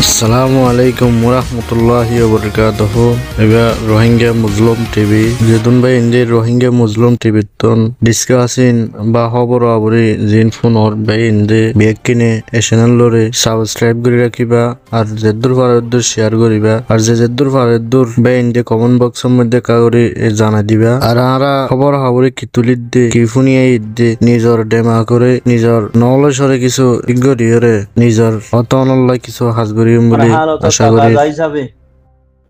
আসসালামু আলাইকুম ওরহমতুল্লাহি ওবরকাতুহু। এবার রোহিঙ্গা মুসলিম টিভি যেতুন ভাই ইন্দি রোহিঙ্গা মুসলিম টিভি তন ডিসকাসিন বা খবর আবরি জিন ফোনর ভাই ইন্দি বেগ কিনে এ চ্যানেল লরে সাবস্ক্রাইব করে রাখিবা আর যেদুর ফারদুর শেয়ার করিবা আর যেদুর ফারদুর ভাই ইন্দি কমেন্ট বক্সের মধ্যে কাগরি জানা দিবা আর আরা খবর আবরি কি তুলিদ দে কি ফুনিয়ে দে নিজর ডেমা করে নিজর নলেজরে কিছু ইগরিয়রে নিজর অতনল্লা কিছু হাজগরি বলে আশা করি হিসাবে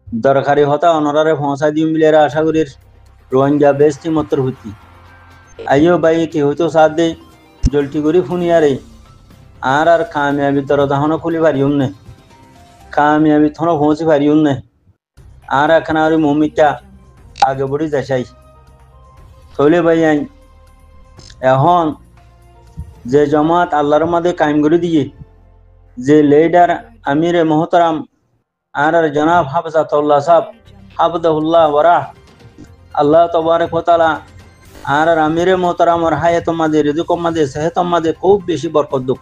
দরকারি হতা অনরারে পৌঁছা দিম বলে আশা করি রোহিঙ্গা বেস্তি মতর হতি আইও ভাই কি হইতো সাথ দে জলটি করি ফুনিয়ারে আর কামিয়াবি তর তখনও খুলি পারিম নে কামিয়াবি থনো পৌঁছি পারিম নে আর এখন আর মমিটা আগে বড়ি যাচাই থইলে ভাই আই এখন যে জমাত আল্লাহর মাঝে কায়েম করে দিয়ে যে লিডার আমির মোহতারাম আর জনাব হাফিজাতুল্লাহ সাহেব হাফিজাহুল্লাহ ওয়ারা আল্লাহ তবারক ওয়া তাআলা আর আমির মোহতারাম আর হায়াত মাঝে রিজক মাঝে সেহত মাঝে খুব বেশি বরকত দুক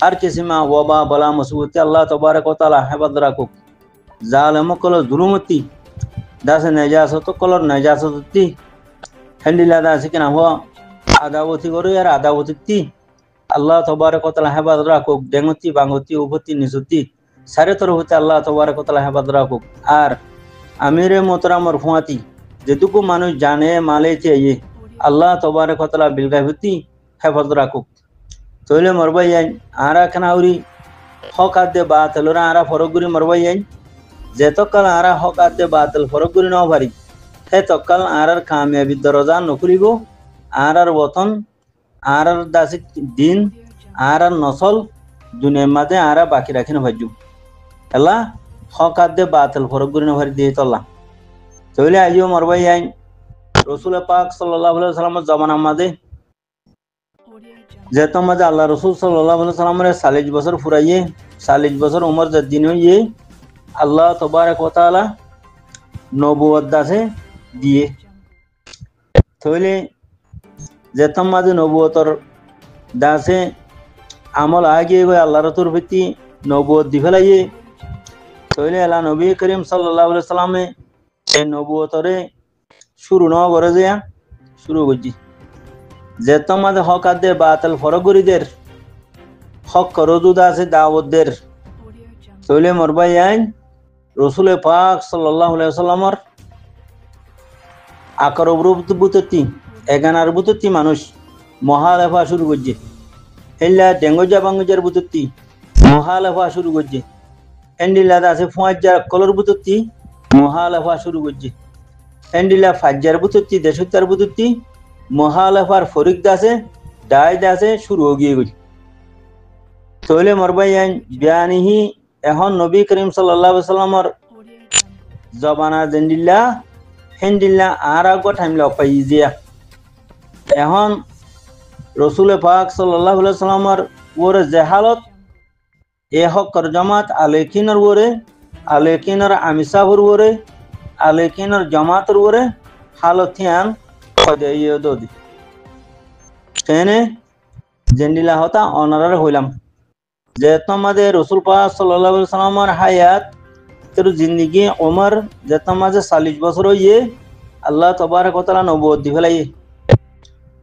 আর কিসিমা ওয়াবা বলা মুসিবত আল্লাহ তবারক ওয়া তাআলা হেফাজত রাখুক জালেম কল জুলুমতি দাসে নাজাসত কলর নাজাসতি হ্যান্ডিলা দাসে কিনা হওয়া আদাবতি করে আর আদাবতি আল্লাহ তবারক ওয়া তাআলা হেফাজত রাখুক ডেঙ্গতি বাঙ্গতি উপতি নিসুতি সারে তরফতে আল্লাহ তবারক ওয়া তাআলা হেফাজত রাখুক আর আমিরে মোহতারামর ফুয়াতি যেটুকু মানুষ জানে মালে চেয়ে আল্লাহ তবারক ওয়া তাআলা বিলগাইবতি হেফাজত রাখুক তইলে মরবাই আইন আরা খানাউরি হক আদে বাতিলরা আরা ফরগুরি মরবাই আইন যেতকাল আরা হক আদে বাতিল ফরগুরি ন পারি হে তকাল আরার কামিয়াবি দরজা নখুলিব আরার বতন আর দাসিক দিন আর নসল দুনিয়ার মাঝে আর বাকি রাখি না ভাজু এলা হক আদে বাতিল ফরক করে না ভারি দিয়ে তল্লা তইলে আইও মরবাই আইন রসুল পাক সাল্লাল্লাহু আলাইহি ওয়াসাল্লামের জামানার মাঝে যেত মাঝে আল্লাহ রসুল সাল্লাল্লাহু আলাইহি ওয়াসাল্লামের 40 বছর ফুরাইয়ে 40 বছর উমর দিন হইয়ে আল্লাহ তবারক ওয়া তাআলা নবুয়ত দাসে দিয়ে তইলে যেতম মাঝে নবুয়তর দাসে আমল আগে গিয়ে আল্লাহর তরফতি নবুয়ত দি ফেলাইয়ে তইলে আল্লাহ নবী করিম সাল্লাল্লাহু আলাইহি সাল্লামে এই নবুয়তরে শুরু ন করে যে শুরু করছি যেতম মাঝে হক আদে বাতিল ফরগরিদের হক রদুদ আছে দাওয়াতদের তইলে মরবাই আইন রাসূল পাক সাল্লাল্লাহু আলাইহি সাল্লামর আকরবরুবতি এগানার বুততি মানুষ মহালেফা শুরু করছে হেল্লা ডেঙ্গজা বাঙ্গজার বুততি মহালেফা শুরু করছে হেন্ডিলা আছে 5000 কলর বুততি মহালেফা শুরু করছে হেন্ডিলা 5000 বুততি দেশতার বুততি মহালেফার ফরিক দাসে ডাই দাসে শুরু হয়ে গেল তইলে মরবাই আইন বিয়ানিহি এখন নবী করিম সাল্লাল্লাহু আলাইহি সাল্লামর জবানা জেন্ডিল্লা হেন্ডিল্লা আর আগো টাইমলা পাইজিয়া এখন রসুল পাক সাল্লাল্লাহু আলাইহি সাল্লামের ওরে জাহালত এ হকর জামাত আলেকিনর ওরে আলেকিনর আমিসাবর ওরে আলেকিনর জামাতর ওরে হালথিয়ান কদাইয়ে দদি তেনে জেন্ডিলা হতা অনারার হইলাম যে তোমাদের রসুল পাক সাল্লাল্লাহু আলাইহি সাল্লামের হায়াত তের জিন্দেগি ওমর যে তোমাদের 40 বছর হইয়ে আল্লাহ তবারক ওয়া তাআলা নবুয়ত দি ফেলাই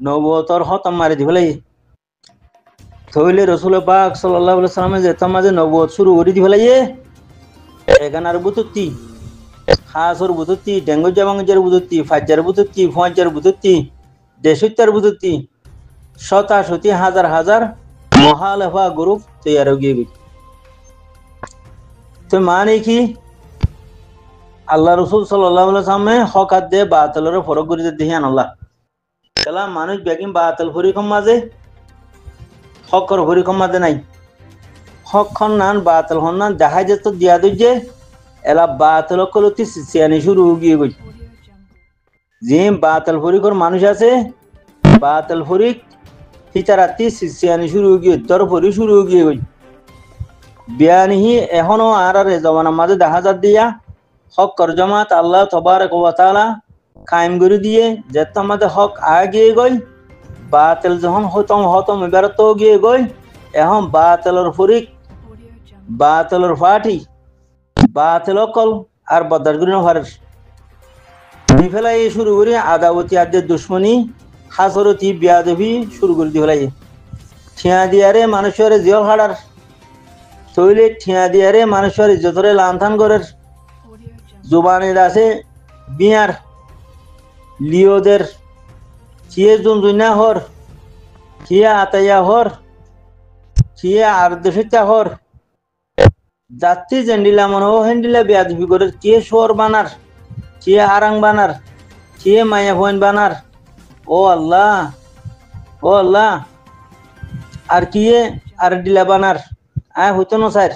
নবুয়তর খতম মারি দি ফেলাই তইলে রাসূল পাক সাল্লাল্লাহু আলাইহি সাল্লামে যে তামাজে নবুয়ত শুরু করে দি ফেলাই এগানার বুততি খাসর বুততি ডেঙ্গজা বাঙ্গজার বুততি ফাজ্জার বুততি ফাজ্জার বুততি দেশতার বুততি শতাশতি হাজার হাজার মহালেফা গ্রুপ তৈয়ার হয়ে গেল তো মানে কি আল্লাহ রাসূল সাল্লাল্লাহু আলাইহি সাল্লামে হক আদে বাতিলের ফরক করে দিয়ান আল্লাহ কেলা মানুষ বেগিন বাতিল ফরিকম মাঝে হকর ফরিকম মাঝে নাই হক খন নান বাতিল হন নান দেখা যেত দিয়া দইছে এলা বাতিল কলতি সিয়ানি শুরু হয়ে গই যে বাতিল ফরিকর মানুষ আছে বাতিল ফরিক হিতারাতি সিয়ানি শুরু হয়ে দর ফরি শুরু হয়ে গই বিয়ানিহি এখনো আর জমানার মাঝে দেখা যা দিয়া হকর জামাত আল্লাহ তবারক ওয়া তাআলা কায়েম করে দিয়ে যেত আমাদের হক আগে গই বাতিল যখন হতম এবার তো গিয়ে গই এখন বাতিলের ফরিক বাতলর ফাটি বাতল কল আর বদার করি নভারের দুই ফেলাই শুরু করি আদাবতী আদের দুশ্মনী হাসরতি বিয়াদবি শুরু করে দিয়ে ফেলাই ঠিয়া দিয়ারে মানুষের জিয়ল হাড়ার তৈলে ঠিয়া দিয়ারে মানুষের ইজ্জতরে লানথান করার জুবানের আছে বিয়ার লিওদের চিয়ে জুনজুনা হর চিয়ে আতাইয়া হর চিয়ে আর্দশিতা হর যাত্রী জেন্ডিলা মনে ও হেন্ডিলা বেয়াদবি করে চিয়ে শোর বানার চিয়ে আরাং বানার চিয়ে মায়া ভয়েন বানার ও আল্লাহ আর কিয়ে আর ডিলা বানার হইতো না স্যার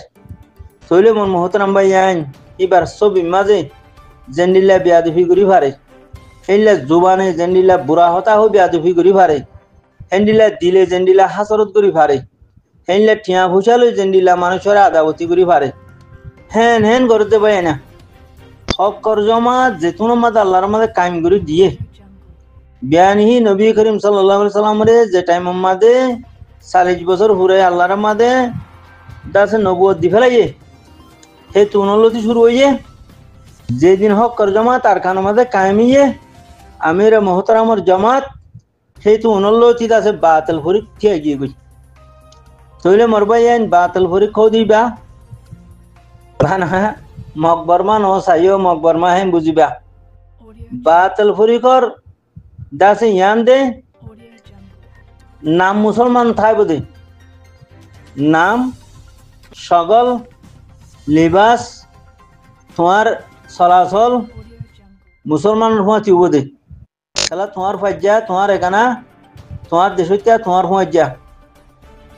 তৈলে মন মহতরাম ভাই আইন এবার ছবি মাঝে জেন্ডিলা বেয়াদবি করি ভারে হেন্ডিলা জুবানে জেন্ডিলা বুড়া হতা হো বেয়াদবি করি ভারে হেন্ডিলা দিলে জেন্ডিলা হাসরত করি ভারে হেন্ডিলা ঠিয়া ভুষালো জেন্ডিলা মানুষের আদাবতী করি ভারে হেন করতে পাই না হক কর জমা যেতুন মাদ আল্লাহর মাঝে কায়েম করে দিয়ে বিয়ানিহি নবী করিম সাল্লাল্লাহু আলাইহি সাল্লাম রে যে টাইম মাদে 40 বছর হুরে আল্লাহর মাঝে দাসে নবুয়ত দি ফেলাইয়ে হে তুনলতি শুরু হইয়ে যেদিন হক কর জমাত আর খান মাঝে কায়েমিয়ে আমির মোহতারামর জামাত হে তুনলতি দাসে বাতিল ফরিক থিয়া গিয়ে গই তইলে মরবাই আইন বাতিল ফরিক খো দিবা বানা মকবরমা ন সাইও মকবরমা হেম বুঝিবা বাতিল ফরিকর দাসে ইয়ান দে নাম মুসলমান থাই বদে নাম সকল লিবাস তোমার চলাচল মুসলমান হুঁচি বদে তাহলে তোমার ফাজ্জা তোমার এখানা তোমার দেশত্যা তোমার হুঁচা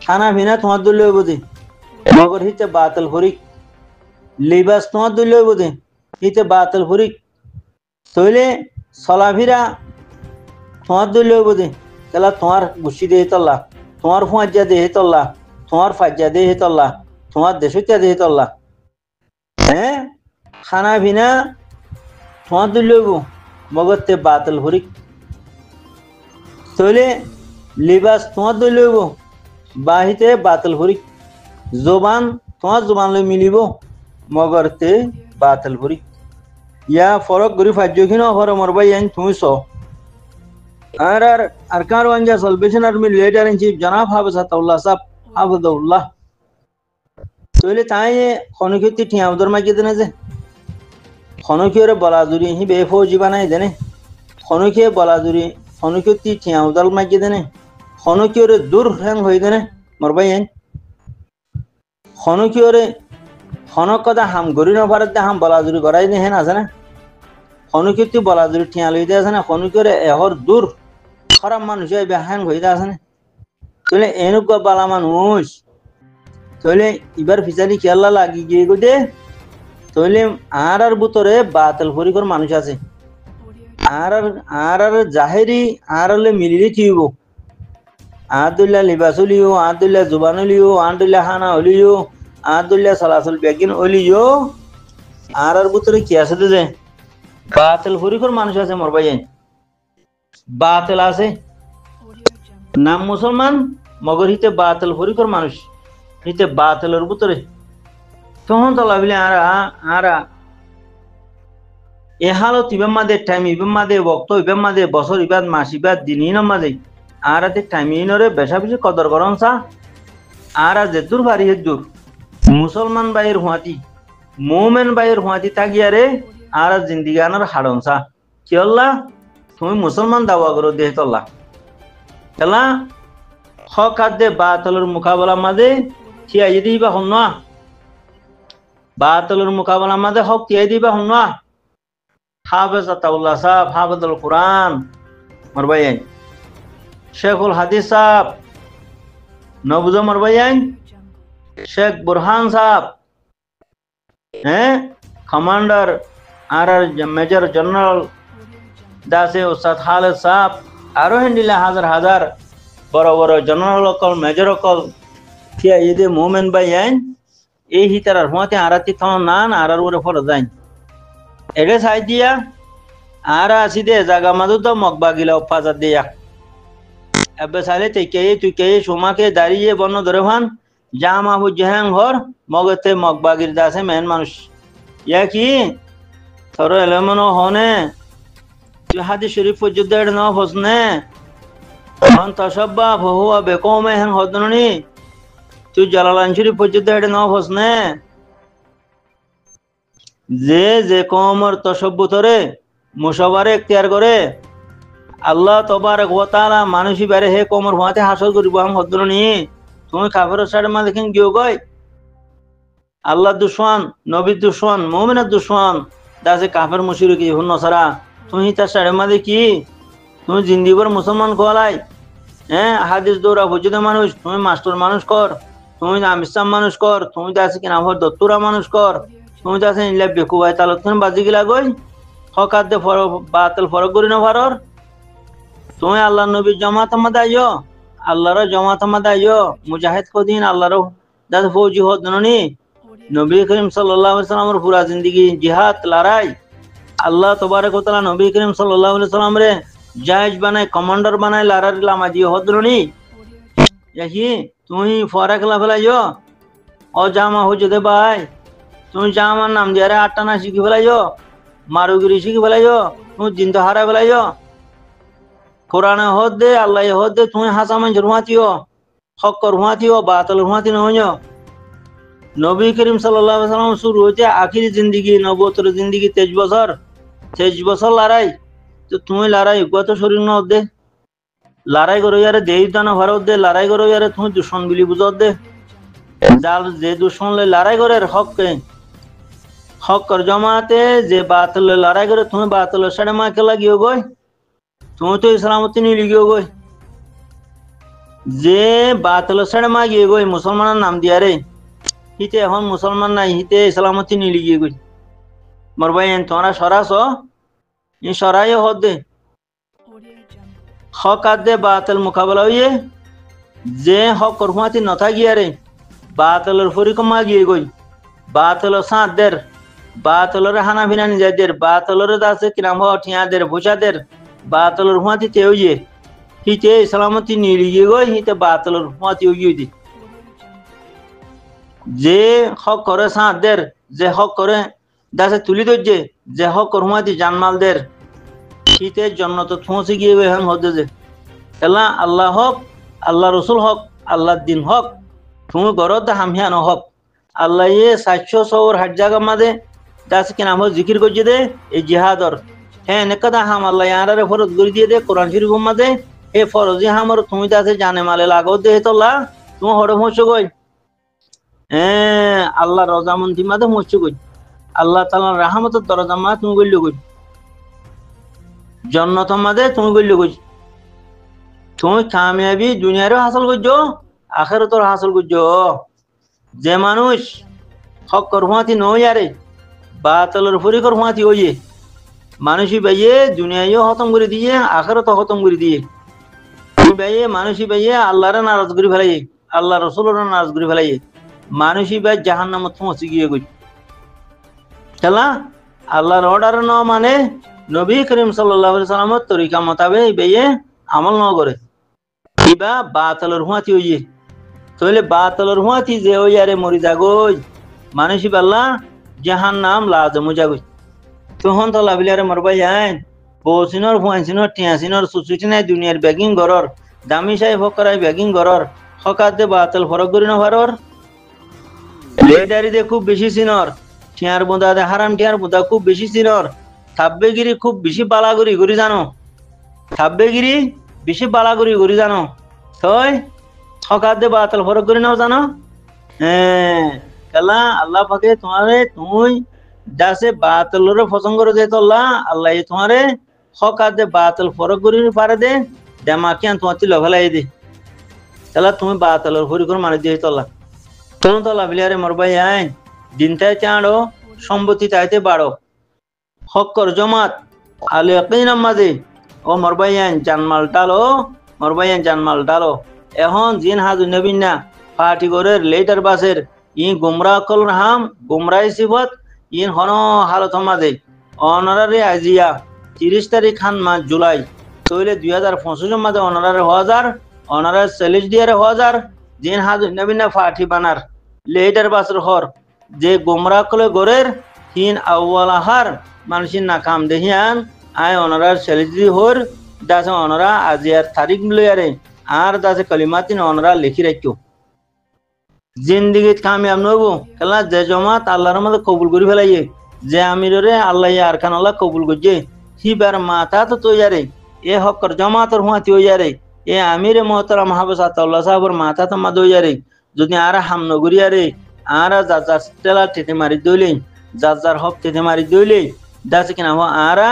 খানা ভিনা তোমার দলীয় বদে মগর হিতে বাতিল ফরিক লিবাস তোমার দলীয় বদে হিতে বাতিল ফরিক তৈলে চলাফিরা তোমার দলীয় বদে তাহলে তোমার গুছি দেহে তল্লা তোমার ফুঁজা দেহে তল্লা তোমার ফাজ্জা দেহে তল্লা তোমার দেশত্যা দেহে তল্লা হ্যাঁ খানা ভিনা তোমার দলীয় মগরতে বাতিল ফরিক তৈলে লিবাস তোমার দলীয় বাহিতে বাতিল ফরিক জবান তোমার জবান লই মিলিব মগরতে বাতিল ফরিক ইয়া ফরক গরি ফাজ্যখিন হর মরবাই আইন তুমি স আর আরকান ওয়ানজা salvation army leader in chief জনাব হাফেজ আতাউল্লাহ সাহেব হাফেজাউল্লাহ তইলে তাই খনকিতি ঠিয়াউদর মাগি দেনে যে খনকিয়রে বলাজুরি হি বে ফৌজি বানাই দেনে খনকিয়ে বলাজুরি খনকিতি ঠিয়াউদল মাগি দেনে খনকিয়রে দূর হ্যাং হই দেনে মরবাই আইন খনকিয়রে খনক কথা হাম গরি ন ভারত হাম বলাজুরি গড়াই নে হেন আছে না খনকিতি বলাজুরি ঠিয়া লই দে আছে না খনকিয়রে এহর দূর খারাপ মানুষ হ্যাং হই দে আছে না তইলে এনুক বালা মানুষ তইলে ইবার ফিসালি খেলা লাগি গিয়ে গো দে তইলে আর বুতরে বাতিল ফরিকর মানুষ আছে আর জাহেরি আরলে মিলিলি থিব আদুল্লাহ লিবাসুলিও আদুল্লাহ জুবানুলিও আদুল্লাহ হানা হলিও আদুল্লাহ সালাসুল বেগিন হলিও আর বুতরে কি আছে যে বাতিল ফরিকর মানুষ আছে মরবাই বাতিল আছে নাম মুসলমান মগর হিতে বাতিল ফরিকর মানুষ হিতে বাতিলের ভিতরে তখন তো লাভিলে আরা এ হালত ইবেম মাদে টাইম ইবেম মাদে বক্ত ইবেম মাদে বছর ইবাদ মাস ইবাদ দিনই মাঝে আরাতে টাইম ইনরে বেশা বেশি কদর করন সা আরা যে দূর বাড়ি হে দূর মুসলমান বাইয়ের হুঁয়াতি মোমেন বাইয়ের হুঁয়াতি তাগিয়ারে আর জিন্দিগানার হাড়ন সা কি আল্লাহ তুমি মুসলমান দাওয়া করো দেহ তল্লা খেলা হক দে বাতলের মোকাবেলা মাঝে থিয়াই দিবা হন না বাতলের মোকাবেলা মাঝে হক থিয়াই দিবা হন না হাফেজ আতাউল্লাহ সাহেব হাফেজুল কুরআন মরবাই শেখুল হাদিস সাহেব নবুজ মরবাই শেখ বুরহান সাহেব হ্যাঁ কমান্ডার আর মেজর জেনারেল দাসে উস্তাদ খালেদ সাহেব আরো হেন্ডিলা হাজার হাজার বড় বড় জেনারেল অকল মেজর অকল থিয়া ইদে মোমেন বাই আইন এই হিতার হুঁতে আরাতি থান নান আর ওরে ফলো যাইন এগে সাই দিয়া আর আসি দে জাগা মাদু তো মকবা গিলা ফাজার দিয়া এবে সালে তুই কে সোমাকে দাঁড়িয়ে বন্য ধরে ভান জামা হুজেহাং হর মগতে মগবাগির দাসে মেন মানুষ ইয়া কি তোর এলেমন হনে তুই হাদিস শরীফ পর্যন্ত ন ফসনে হন তসব্বা বহুয়া বেকমে হেন হদননি তুই জালালান শরীফ পর্যন্ত ন ফসনে যে কমর তসব্বুতরে মুসাবারে এখতিয়ার করে আল্লাহ তবারক ওয়া তাআলা মানুষই বারে হে কমর হওয়াতে হাসল করিব আম হদরনি তুমি কাফেরের সাইডে মা দেখেন গিয়ে গয় আল্লাহ দুশ্মন নবীর দুশ্মন মুমিনের দুশ্মন দাসে কাফের মুশরিক ইহুন নসারা তুমি তার সাইডে মা দেখি তুমি জিন্দিগর মুসলমান কোয়ালাই হ্যাঁ হাদিস দৌড়া বুঝিত মানুষ তুমি মাস্টার মানুষ কর তুমি আমিসাম মানুষ কর তুমি দাসে কিনা ভর দত্তুরা মানুষ কর তুমি দাসে নিলে বেকুবাই তালত বাজি গিলা গই হকাত দে বাতিল ফরক করি না ভারর তুমি আল্লাহ নবীর জমাত আমাদের আইও আল্লাহর জমাত আমাদের আইও মুজাহিদ কদিন আল্লাহর দাদা ফৌজি হদ ননি নবী করিম সাল্লাল্লাহু আলাইহি সাল্লামের পুরা জিন্দেগি জিহাদ লড়াই আল্লাহ তবারক ওয়া তাআলা নবী করিম সাল্লাল্লাহু আলাইহি সাল্লাম রে জায়েজ বানায় কমান্ডার বানায় লড়ার লামা দিয়ে হদ ননি ইয়াহি তুমি ফরাক লা ফেলাইও ও জামা হইছে দে ভাই তুমি জামার নাম দিয়ে আটটা শিখি ফেলাইও মারুগিরি শিখি ফেলাইও তুমি দিন তো হারা ফেলাইও কোরআনে হদ দে আল্লাহ হদ দে তুমি হাসা মানুষ রুহাতিও হক্কর রুহাতিও বাতল রুহাতি নয় নবী করিম সাল্লাল্লাহু আলাইহি সাল্লাম শুরু হইতে আখিরি জিন্দেগি নবুয়তের জিন্দেগি 23 বছর লড়াই তো তুমি লড়াই কত শরীর ন দে লড়াই করো ইয়ারে দেই দানা ভারত দে লড়াই করো ইয়ারে তুমি দুশ্মন বিলি বুঝত দে জাল যে দুশ্মন লড়াই করে হককে হক্কর জমাতে যে বাতল লড়াই করে তুমি বাতল সাড়ে মা কে লাগিও গই তুমি তো ইসলামতি নিয়ে লিখিও গই যে বাতল সাড়ে মা গিয়ে গই মুসলমানের নাম দিয়া রে হিতে এখন মুসলমান নাই হিতে ইসলামতি নিয়ে লিখিয়ে গই মোর ভাই তোমরা সরাস ই সরাই হদ দে হক আর দে বাতল মোকাবেলা হইয়ে যে হক করহুয়াতি নথা গিয়া রে বাতলের ফরিকমা গিয়ে গই বাতল সাঁত দের বাতলর হানা ভিনা নিজেদের বাতলর দাসে কিরাম ঠিয়াদের ভুষাদের বাতলর হুয়াতি তেউয়ে হিতে ইসলামতি নিলিয়ে গই হিতে বাতলর হুয়াতি উইয়ে দি যে হক করে সাঁতদের যে হক করে দাসে তুলি দইছে যে হক কর হুয়াতি জানমালদের হিতে জন্নত পৌঁছে গিয়ে হেন হদে যে এলা আল্লাহ হক আল্লাহ রসুল হক আল্লাহ দিন হক তুমি গরদ হামিয়ান হক আল্লাহ ইয়ে 700 হাট জায়গা মাদে দাস কিনা আমার জিকির করছে দে এই জিহাদর হ্যাঁ নেকাদা হাম আল্লাহ ইয়ারে ফরজ করে দিয়ে দে কোরআন শরীফ মাদে এ ফরজি হামর তুমি দাসে জানে মালে লাগো দে তোলা তুমি হড় মরছো গই হ্যাঁ আল্লাহ রজামন্দি মাদে মরছো গই আল্লাহ তাআলার রহমতের দরজা মা তুমি গইল গই জান্নাত মাদে তুমি গইল গই তুমি কামিয়াবি দুনিয়ারও হাসিল করছো আখিরাতর হাসিল করছো যে মানুষ হক করহুয়াতি নয় আরে বাতলের ফরিকর হুয়াতি ওইয়ে মানুষই বাইয়ে দুনিয়ায়ও খতম করে দিয়ে আখিরাতও খতম করে দিয়ে তুমি বাইয়ে মানুষই বাইয়ে আল্লাহরে নারাজ করে ফেলাইয়ে আল্লাহ রাসূলের নারাজ করে ফেলাইয়ে মানুষই বাই জাহান্নামত পৌঁছে গিয়ে গই খেলা আল্লাহর অর্ডার ন মানে নবী করিম সাল্লাল্লাহু আলাইহি সাল্লামের তরিকা মোতাবেক বাইয়ে আমল ন করে কিবা বাতলের হুয়াতি ওইয়ে তাহলে বাতলের হুয়াতি যে ওই আরে মরি যাগই মানুষই বাল্লা জাহান্নাম লাজমু যাগই তখন তো লাভিলারে মরবাই আইন বসিনর ফুয়াইনর টিয়াসিনর সুসুচিনাই দুনিয়ার ব্যাগিং গরর দামি সাই ফকরাই ব্যাগিং গরর হকাত দে বাতল ফরক করি না ভারর লেডারি দে খুব বেশি সিনর টিয়ার বুদা দে হারাম টিয়ার বুদা খুব বেশি সিনর থাব্বেগিরি খুব বেশি বালাগরি গরি জানো থাব্বেগিরি বেশি বালাগরি গরি জানো তই হকাত দে বাতল ফরক করি নাও জানো হ্যাঁ কালা আল্লাহ পাকে তোমারে তুই দাসে বাতলরে পছন্দ করে দে তোল্লা আল্লাহ তোমারে হকাত দে বাতল ফরক করি পারে দে দেমাকিয়ান তোমার লভেলাই দে তাহলে তুমি বাতলর ফরি করে মারি দিয়ে তোল্লা তখন তো লাভিলারে মরবাই আইন দিনটাই চাঁড়ো সম্পত্তি তাইতে বাড়ো হক্কর জমাত আলে মাঝে ও মরবাই আইন জানমাল ডালো মরবাই আইন জানমাল ডালো এখন জিন হাজু নবীন না পার্টি করে লেটার বাসের ই গুমরা কল হাম গুমরাই সিবত ইন হন হালত মাঝে অনারারে আজিয়া 30 তারিখ খান মাস জুলাই তৈলে 2025 মাঝে অনারারে 1000 অনারারে 40 দিয়ে 1000 জিন হাজ নবিনা ফাটি বানার লেডার বাসর হর যে গোমরা কলে গরের হিন আউয়ালাহার মানুষের নাকাম দেহিয়ান আয় অনরার সেলিজি হর দাসে অনরা আজিয়ার তারিখ মিলিয়ারে আর দাসে কলিমাতিন অনরা লিখি রাখিও জিন্দিগিত কামিয়াব নবো খেলা যে জমাত আল্লাহর মধ্যে কবুল করি ফেলাইয়ে যে আমিরে আল্লাহ আর খান আল্লাহ কবুল করছে হিবার মাথা তো তৈয়ারে এ হকর জমাতর হুঁয়াতি হইয়ারে এ আমিরে মোহতারাম হাফেজ আতাউল্লাহ সাহেবের মাথা তো মা দইয়ারে যদি আর হাম নগরিয়ারে আর যার টেলা টেতে মারি দইলে যার হক টেতে মারি দইলে দাসে কিনা হো আরা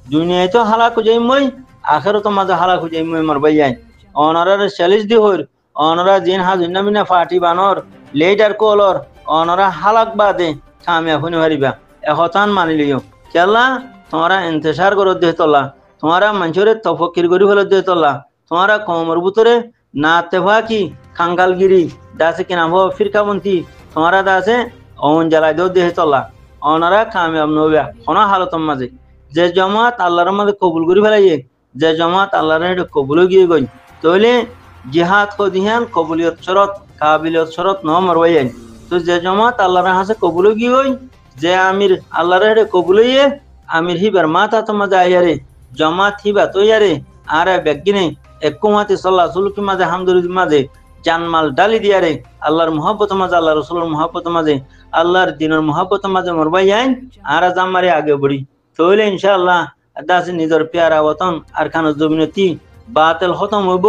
দুনিয়ায় তো হালাক যাই মই আখেরও তো মাঝে হালাক যাই মই মরবাই যাই অনারার চ্যালেঞ্জ দি হর অনরা জিন হাজ নবিনা ফাটি বানর লেডার কলর অনরা হালাক বাদে কামিয়াব হইনি পারিবা এহতান মানি লিও কেলা তোমরা ইন্তেশার করো দেহ তোলা তোমরা মানুষের তফকির করি ফেলে দেহ তোলা তোমরা কমর ভিতরে না তেফাকি খাঙ্গালগিরি দাসে কিনা হো ফিরকাবন্তি তোমরা দাসে অন জ্বালাই দেও দেহ তোলা অনরা কামিয়াব নবিয়া কোনো হালতর মাঝে যে জমাত আল্লাহর মাঝে কবুল করি ফেলাইয়ে যে জমাত আল্লাহর কবুল গিয়ে গই তাহলে জিহাদ কদিহান কবুলিয়ত শরত কাবিলিয়ত শরত ন মরবাইয়ান তো যে জমাত আল্লাহর হাসে কবুল গিয়ে গই যে আমির আল্লাহর কবুলইয়ে আমির হিবার মাথা তো মাঝে আইয়ারে জমাত হিবা তো ইয়ারে আর বেগিনে একমাতে সাল্লাহ সুলুকি মাঝে হামদুলির মাঝে জানমাল ডালি দিয়ারে আল্লাহর মহব্বত মাঝে আল্লাহ রসুলের মহব্বত মাঝে আল্লাহর দিনের মহব্বত মাঝে মরবাইয়ান আর জামারে আগে বড়ি তাহলে ইনশাআল্লাহ দাসে নিজের পেয়ারা ওতন আর খান জমিনতি বাতিল খতম হইব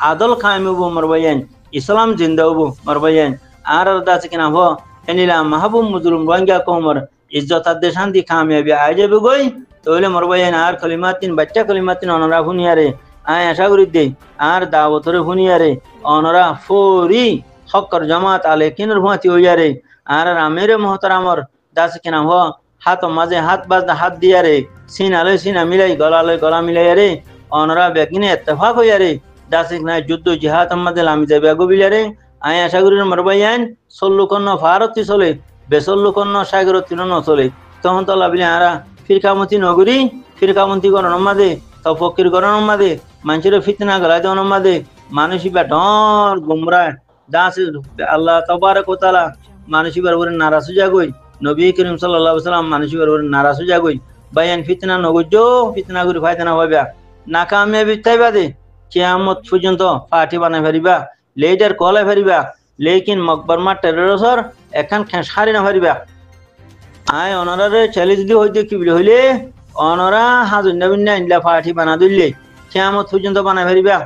আদল কায়েম হইব মরবাইয়ান ইসলাম জিন্দা হইব মরবাইয়ান আর দাসে কিনা হো এনিলা মাহবুব মুজলুম রোহিঙ্গা কওমর ইজ্জত আর শান্তি কামিয়াবি আই যাবে গই তাহলে মরবাইয়ান আর কলিমাতিন বাচ্চা কলিমাতিন অনরা হুনিয়ারে আয় আশা করি দে আর দাওয়াতরে হুনিয়ারে অনরা ফরি হকর জামাত আলে কিনর হুয়াতি হইয়ারে আর আমেরে মোহতারামর দাসে কিনা হো হাত মাঝে হাত বাজ হাত দিয়ারে সিন আলে সিনা মিলাই গলালে গলা মিলাইয়ারে অনরা বেগিনে ইত্তেফাক হইয়ারে দাসে কিনা যুদ্ধ জিহাদ আমাদে লামি যাবে আগবিলারে আয় আশা করি মরবাইয়ান সল্লুকন্ন ভারতী চলে বেসল্লুকন্ন সাগর তিরন চলে তখন তো লাভিলে আরা ফিরকামতি নগরী ফিরকামতি গরণ মাদে তফকির গরণ মাদে মানুষের ফিতনা গলাই দেওয়ান মাদে মানুষিবা ডর গুমরা দাস আল্লাহ তবারক ওয়া তাআলা মানুষিবার উপরে নারাজ হয়ে যাগই নবী করিম সাল্লাল্লাহু আলাইহি সাল্লাম মানুষিবার উপরে নারাজ হয়ে যাগই বাইয়ান ফিতনা নগজ্জো ফিতনা করি ফায়দা না হইবা নাকামিয়াবি তাইবাদে কিয়ামত পর্যন্ত পার্টি বানাই ফেরিবা লেডার কলাই ফেরিবা লেকিন মকবরমা টেররসর এখন খেসারি না ফেরিবা আয় অনরারে চ্যালেঞ্জ দি হইতে কি বলে হইলে অনরা হাজুন্নাবিন্না ইনলা পার্টি বানা দিলে কিয়ামত পর্যন্ত বানাই ফেরিবা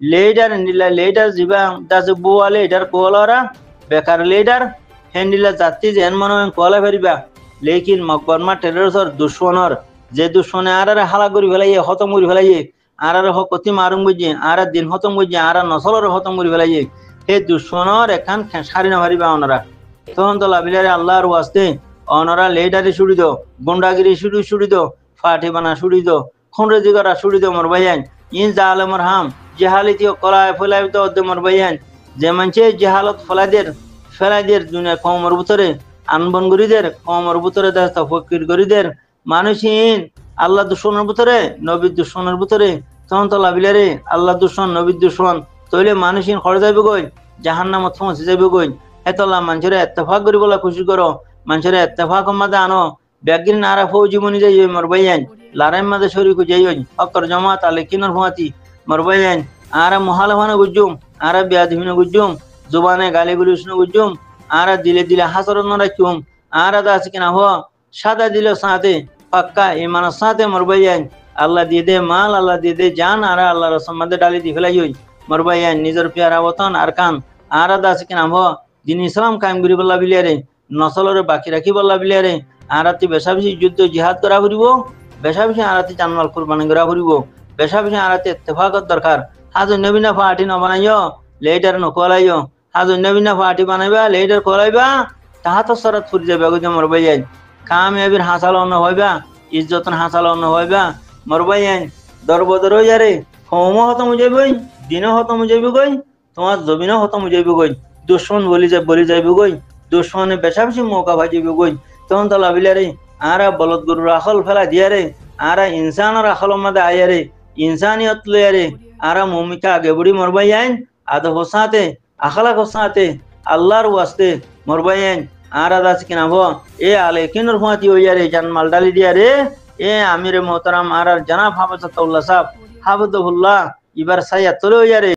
লেডার নিলা লেডার জিবা দাসে বুয়া লেডার কোলারা বেকার লেডার হ্যান্ডিলা জাতি যেন মনে কলাই ফেরিবা লেকিন মকবরমা টেররসর দুশ্মনর যে দুশ্মনে আর হালা করি ফেলাইয়ে খতম করি ফেলাইয়ে আর হকতি মারুম বুঝে আর দিন খতম বুঝে আর নসলর খতম করি ফেলাইয়ে হে দুশ্মনর এখন সারি না পারিবা অনরা তখন তো লাভিলারে আল্লাহর ওয়াস্তে অনরা লেডারে ছুড়ি দো গুন্ডাগিরি ছুড়ি দো ফাটি বানা ছুড়ি দো খুনরেজি করা ছুড়ি দো মর ভাইয়ান ইন জালেমর হাম জেহালিতি কলায় ফলাই তো অদ্দে মর ভাইয়ান যে মানছে জেহালত ফেলাইদের দুনিয়া কমর ভিতরে আনবন গরিদের কমর ভিতরে দেশ ফকির গরিদের মানুষহীন আল্লাহ দুশ্মনের ভিতরে নবীর দুশ্মনের ভিতরে তখন তো লাভিলারে আল্লাহ দুশ্মন নবীর দুশ্মন তইলে মানুষহীন খড় যাবে গই জাহান্নামত পৌঁছে যাবে গই এতলা মানুষের ইত্তেফাক করি বলা খুশি করো মানুষের ইত্তেফাক মাঝে আনো ব্যাগির নারা ফৌজিমনি যাই মরবাইয়ান লারাই মাঝে শরীক যাই অকর জমাত আলে কিনর হুয়াতি মরবাইয়ান আর মহালভানে গুজুম আর বেয়াদহিন গুজুম জুবানে গালি গুলিস গুজুম আর দিলে দিলে হাসরত রাখুম আর দাস কিনা হো সাদা দিল সাথে পাক্কা ইমানের সাথে মরবাইয়ান আল্লাহ দিয়ে দে মাল আল্লাহ দিয়ে দে জান আর আল্লাহ রসম মাঝে ডালি দি ফেলাই মরবাইয়ান নিজের পেয়ারা বতন আর কান আর দাস কিনা হো দিন ইসলাম কায়েম করি বল্লা বিলিয়ারে নসলরে বাকি রাখি বল্লা বিলিয়ারে আরাতি বেশা বেশি যুদ্ধ জিহাদ করা ফুরিব বেশা বেশি আরাতি জানমাল কুরবানি করা ফুরিব বেশা বেশি আরাতি ইত্তেফাকত দরকার হাজু নবীনা পার্টি ন বানাইও লেডার নকলাইও হাজু নবীনা পার্টি বানাইবা লেডার কলাইবা তাহা তো সরাত ফুরি যাবে আগুতে মরবাইয়ান কামিয়াবির হাসাল অন্য হইবা ইজ্জতন হাসাল অন্য হইবা মরবাইয়ান দরবদর হইয়ারে কম হতম যাইবই দিনও হতম যাইব গই তোমার জমিনও হতম যাইব গই দুশ্মন বলি যাইব গই দুশ্মনে বেশা বেশি মৌকা ভাই যাইব গই তখন তো লাভিলারে আরা বলদ গরুর আখল ফেলা দিয়ারে আরা ইনসানের আখল মাদে আয়ারে ইনসানিয়ত লয়ারে আরা মমিকা আগে বুড়ি মরবাই আইন আদব সাথে আখালা কোসাতে আল্লাহর ওয়াস্তে মরবাইন আর আদাস কিনাব এ আলে কিনুর ফাতি হইয়ারে জান মালডালি দিয়ারে এ আমিরে মোহতারাম আর জানাব হাফেজাতুল্লাহ সাহেব হাফেজুল্লাহ এবার সাইয়া তোলে হইয়ারে